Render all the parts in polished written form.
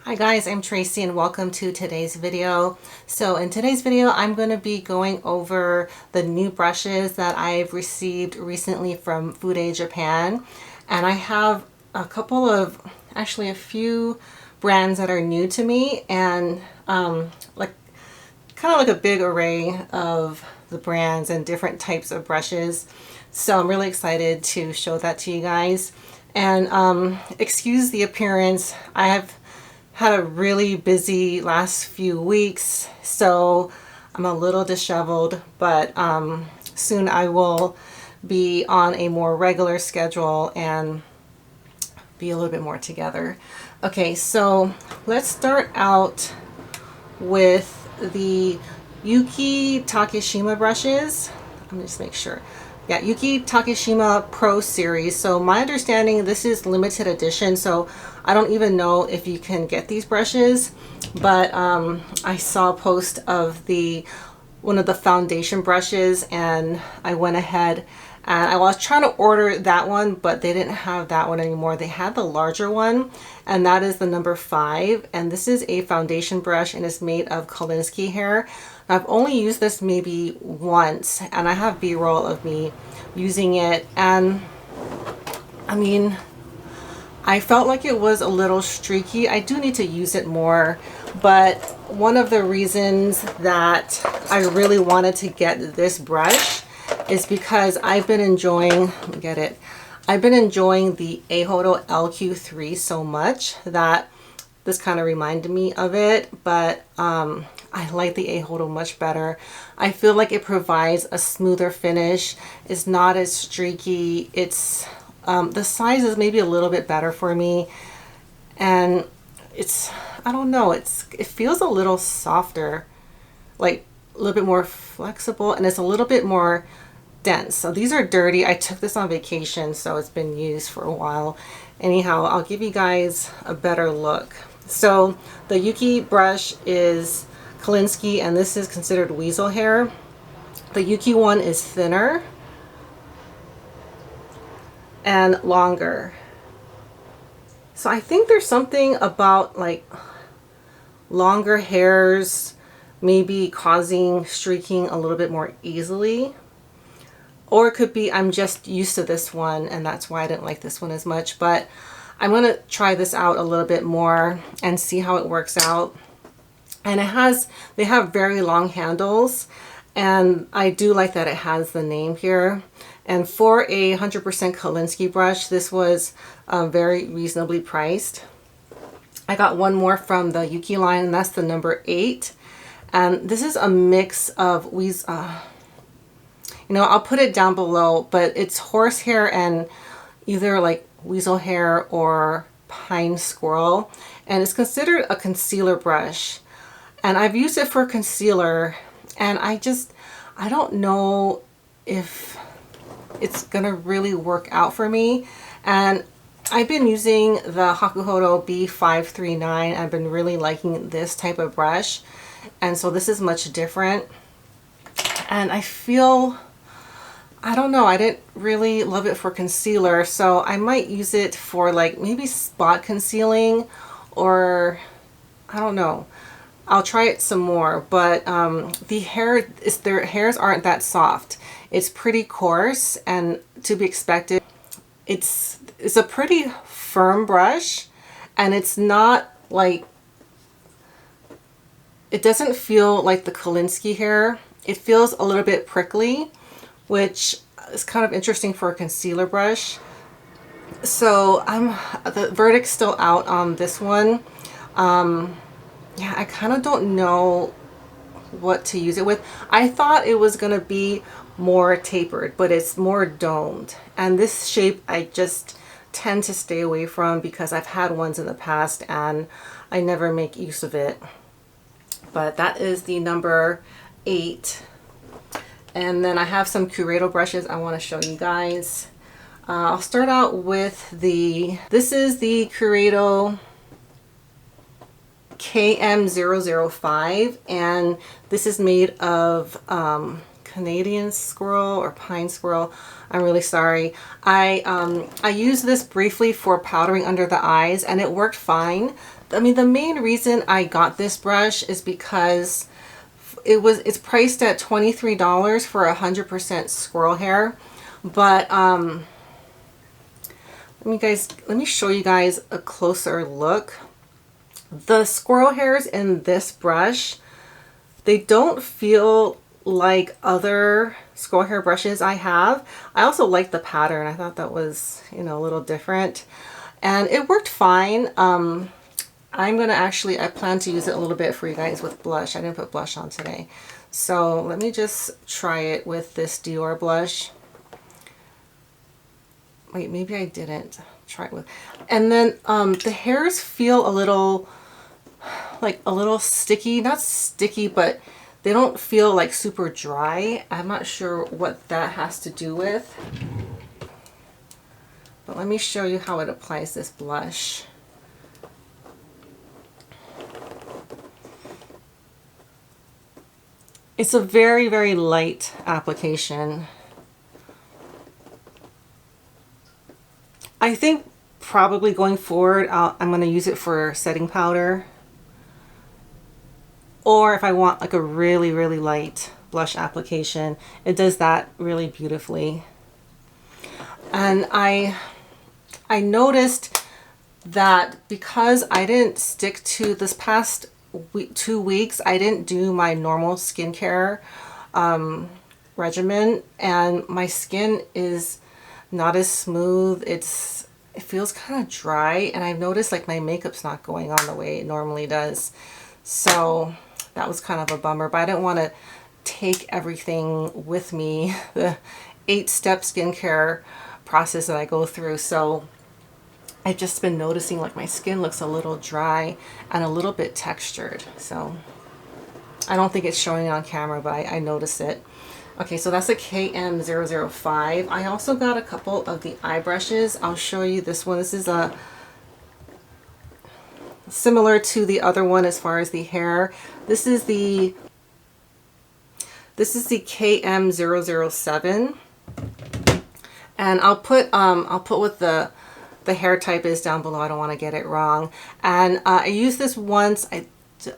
Hi guys, I'm Tracy and welcome to today's video. So in today's video, I'm going to be going over the new brushes that I've received recently from Fude Japan. And I have a couple of, actually a few brands that are new to me, and like kind of like a big array of the brands and different types of brushes. So I'm really excited to show that to you guys. And excuse the appearance. I have had a really busy last few weeks, so I'm a little disheveled, but soon I will be on a more regular schedule and be a little bit more together. Okay, so let's start out with the Yuki Takashima brushes. Let me just make sure. Yeah, Yuki Takashima Pro Series. So my understanding, this is limited edition, so I don't even know if you can get these brushes, but I saw a post of one of the foundation brushes, and I went ahead and I was trying to order that one, but they didn't have that one anymore. They had the larger one, and that is the number 5. And this is a foundation brush, and it's made of Kolinsky hair. I've only used this maybe once, and I have B-roll of me using it. And I mean, I felt like it was a little streaky. I do need to use it more, but one of the reasons that I really wanted to get this brush is because I've been enjoying, let me get it, I've been enjoying the Eihodo LQ3 so much that this kind of reminded me of it, but I like the Eihodo much better. I feel like it provides a smoother finish. It's not as streaky. It's the size is maybe a little bit better for me, and it's, I don't know, it feels a little softer, like a little bit more flexible, and it's a little bit more dense. So these are dirty. I took this on vacation, so it's been used for a while. Anyhow, I'll give you guys a better look. So the Yuki brush is Kolinsky, and this is considered weasel hair. The Yuki one is thinner and longer. So I think there's something about like longer hairs maybe causing streaking a little bit more easily. Or it could be I'm just used to this one and that's why I didn't like this one as much. But I'm going to try this out a little bit more and see how it works out. And they have very long handles, and I do like that it has the name here. And for a 100% Kolinsky brush, this was very reasonably priced. I got one more from the Yuki line, and that's the number 8. And this is a mix of I'll put it down below, but it's horsehair and either like weasel hair or pine squirrel, and it's considered a concealer brush. And I've used it for concealer, and I don't know if it's gonna really work out for me. And I've been using the Hakuhodo B539. I've been really liking this type of brush, and so this is much different. And I feel, I don't know, I didn't really love it for concealer, so I might use it for like maybe spot concealing, or I don't know. I'll try it some more, but their hairs aren't that soft. It's pretty coarse, and to be expected. It's a pretty firm brush, and it's not like, it doesn't feel like the Kolinsky hair. It feels a little bit prickly, which is kind of interesting for a concealer brush. So the verdict's still out on this one. Yeah, I kind of don't know what to use it with. I thought it was going to be more tapered, but it's more domed. And this shape I just tend to stay away from because I've had ones in the past and I never make use of it. But that is the number 8. And then I have some Curato brushes I want to show you guys. I'll start out with this is the Curato KM005, and this is made of Canadian squirrel or pine squirrel. I'm really sorry. I used this briefly for powdering under the eyes, and it worked fine. I mean, the main reason I got this brush is because it's priced at $23 for 100% squirrel hair. But let me show you guys a closer look. The squirrel hairs in this brush, they don't feel like other squirrel hair brushes I have. I also like the pattern. I thought that was, you know, a little different, and it worked fine. I'm gonna I plan to use it a little bit for you guys with blush. I didn't put blush on today. So let me just try it with this Dior blush. Wait, maybe I didn't try it with. And then the hairs feel a little, like a little sticky. Not sticky, but they don't feel like super dry. I'm not sure what that has to do with. But let me show you how it applies this blush. It's a very, very light application. I think probably going forward, I'm going to use it for setting powder. Or if I want like a really, really light blush application, it does that really beautifully. And I noticed that because I didn't stick to this past 2 weeks, I didn't do my normal skincare regimen, and my skin is not as smooth. It feels kind of dry, and I've noticed like my makeup's not going on the way it normally does. So that was kind of a bummer, but I didn't want to take everything with me, the 8-step skincare process that I go through. So I've just been noticing like my skin looks a little dry and a little bit textured. So I don't think it's showing on camera, but I notice it. Okay, so that's a KM005. I also got a couple of the eye brushes. I'll show you this one. This is a similar to the other one as far as the hair. This is the KM007. And I'll put what the hair type is down below. I don't want to get it wrong. And I used this once. I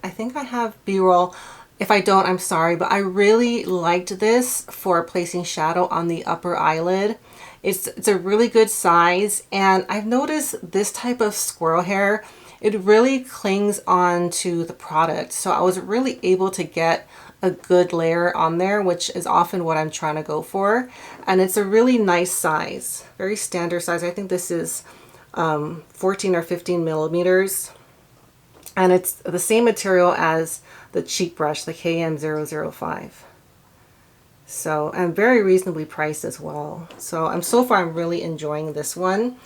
think I have B-roll. If I don't, I'm sorry, but I really liked this for placing shadow on the upper eyelid. It's a really good size, and I've noticed this type of squirrel hair, it really clings on to the product. So I was really able to get a good layer on there, which is often what I'm trying to go for. And it's a really nice size, very standard size. I think this is 14 or 15 millimeters. And it's the same material as the cheek brush, the KM005. So, and very reasonably priced as well. So so far I'm really enjoying this one.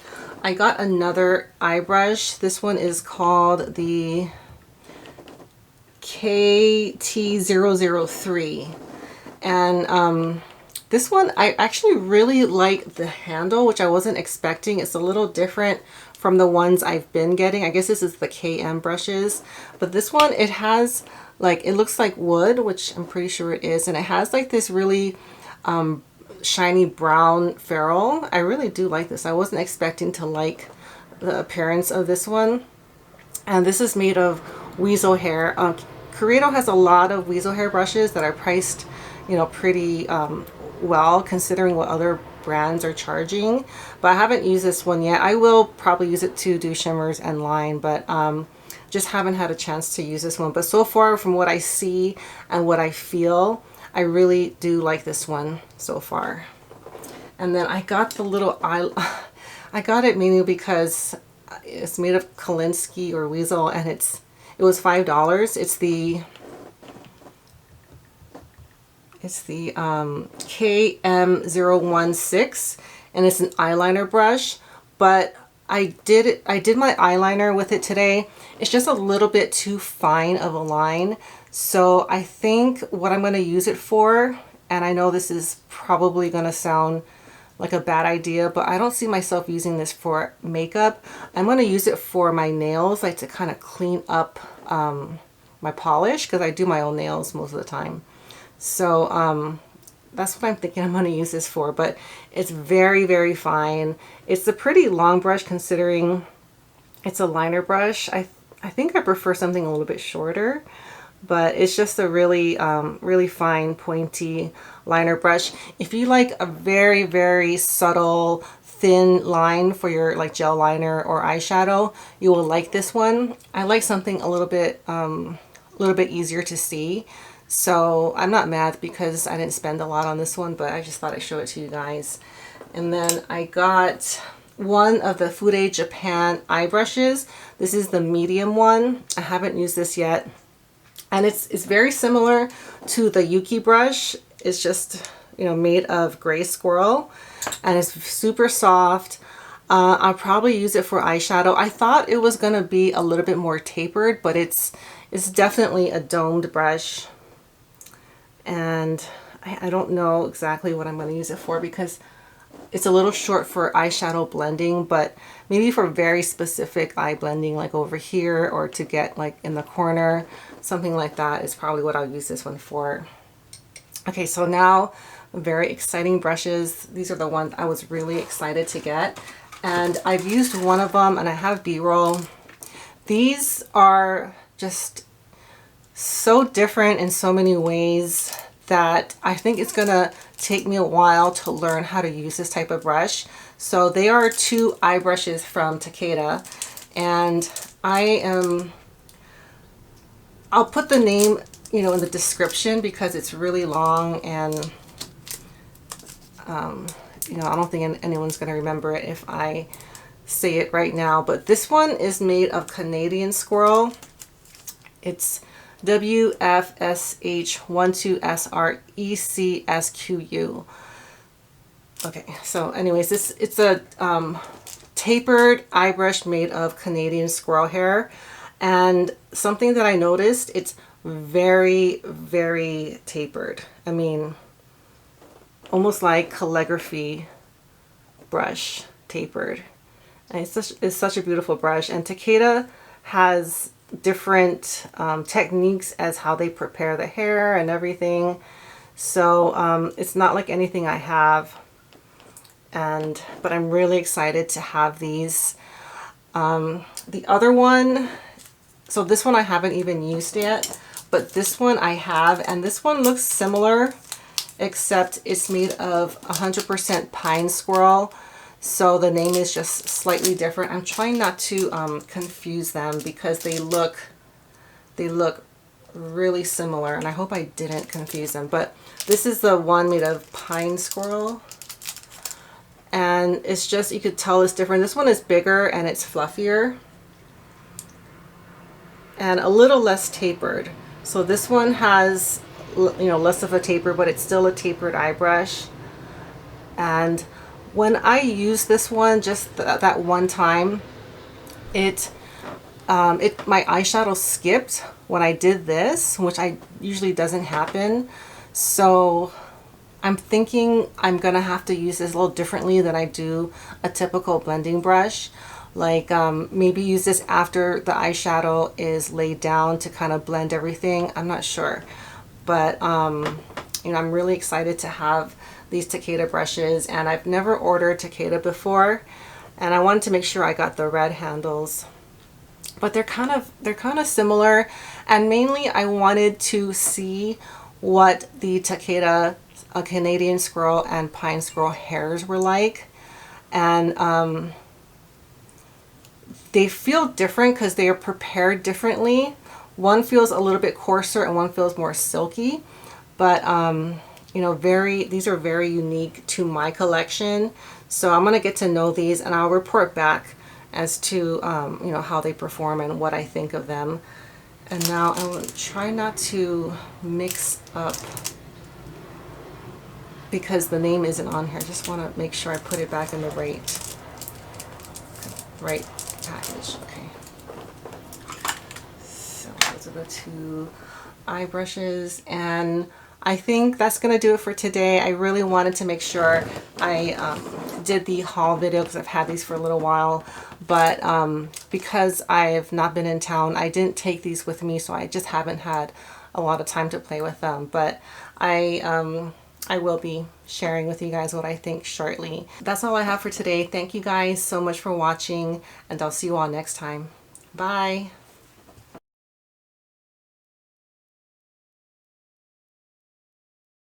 I got another eye brush. This one is called the KT003. And this one, I actually really like the handle, which I wasn't expecting. It's a little different from the ones I've been getting. I guess this is the KM brushes, but this one, it has like, it looks like wood, which I'm pretty sure it is. And it has like this really shiny brown ferrule. I really do like this. I wasn't expecting to like the appearance of this one. And this is made of weasel hair. Curato has a lot of weasel hair brushes that are priced, you know, pretty well considering what other brands are charging, but I haven't used this one yet. I will probably use it to do shimmers and line, but just haven't had a chance to use this one. But so far, from what I see and what I feel, I really do like this one so far. And then I got the little eye, I got it mainly because it's made of Kolinsky or Weasel, and it was $5. It's the KM016, and it's an eyeliner brush, but I did my eyeliner with it today. It's just a little bit too fine of a line. So I think what I'm going to use it for, and I know this is probably going to sound like a bad idea, but I don't see myself using this for makeup. I'm going to use it for my nails, like to kind of clean up my polish, because I do my own nails most of the time. So that's what I'm thinking I'm going to use this for, but it's very, very fine. It's a pretty long brush considering it's a liner brush. I think I prefer something a little bit shorter, but it's just a really, really fine pointy liner brush. If you like a very, very subtle, thin line for your like gel liner or eyeshadow, you will like this one. I like something a little bit easier to see. So I'm not mad because I didn't spend a lot on this one, but I just thought I'd show it to you guys. And then I got one of the Fude Japan eye brushes. This is the medium one. I haven't used this yet. And it's very similar to the Yuki brush. It's just, you know, made of gray squirrel, and it's super soft. I'll probably use it for eyeshadow. I thought it was gonna be a little bit more tapered, but it's definitely a domed brush. And I don't know exactly what I'm gonna use it for because it's a little short for eyeshadow blending, but maybe for very specific eye blending, like over here, or to get like in the corner, something like that is probably what I'll use this one for. Okay, so now very exciting brushes. These are the ones I was really excited to get, and I've used one of them and I have B-roll. These are just so different in so many ways that I think it's gonna take me a while to learn how to use this type of brush. So they are two eye brushes from Takeda, and I'll put the name, you know, in the description because it's really long, and you know, I don't think anyone's gonna remember it if I say it right now. But this one is made of Canadian squirrel. It's WFSH12SRECSQU. Okay, so anyways, it's a tapered eye brush made of Canadian squirrel hair. And something that I noticed, it's very, very tapered. I mean, almost like calligraphy brush tapered. And it's such a beautiful brush. And Takeda has different techniques as how they prepare the hair and everything. So it's not like anything I have. But I'm really excited to have these. The other one, so this one I haven't even used yet, but this one I have, and this one looks similar, except it's made of 100% pine squirrel. So the name is just slightly different. I'm trying not to confuse them because they look really similar, and I hope I didn't confuse them. But this is the one made of pine squirrel, and it's just, you could tell it's different. This one is bigger and it's fluffier and a little less tapered. So this one has, you know, less of a taper, but it's still a tapered eye brush. And when I used this one just that one time, my eyeshadow skipped when I did this, which usually doesn't happen. So I'm thinking I'm gonna have to use this a little differently than I do a typical blending brush. Like maybe use this after the eyeshadow is laid down to kind of blend everything. I'm not sure, but you know, I'm really excited to have these Takeda brushes, and I've never ordered Takeda before, and I wanted to make sure I got the red handles. But they're kind of similar, and mainly I wanted to see what the Takeda Canadian squirrel and pine squirrel hairs were like, and they feel different because they are prepared differently. One feels a little bit coarser and one feels more silky, but you know, these are very unique to my collection. So I'm gonna get to know these, and I'll report back as to you know, how they perform and what I think of them. And now I will try not to mix up because the name isn't on here. I just want to make sure I put it back in the right package. Okay. So those are the two eye brushes, and I think that's gonna do it for today. I really wanted to make sure I did the haul video because I've had these for a little while, but because I've not been in town, I didn't take these with me, so I just haven't had a lot of time to play with them. But I will be sharing with you guys what I think shortly. That's all I have for today. Thank you guys so much for watching, and I'll see you all next time. Bye.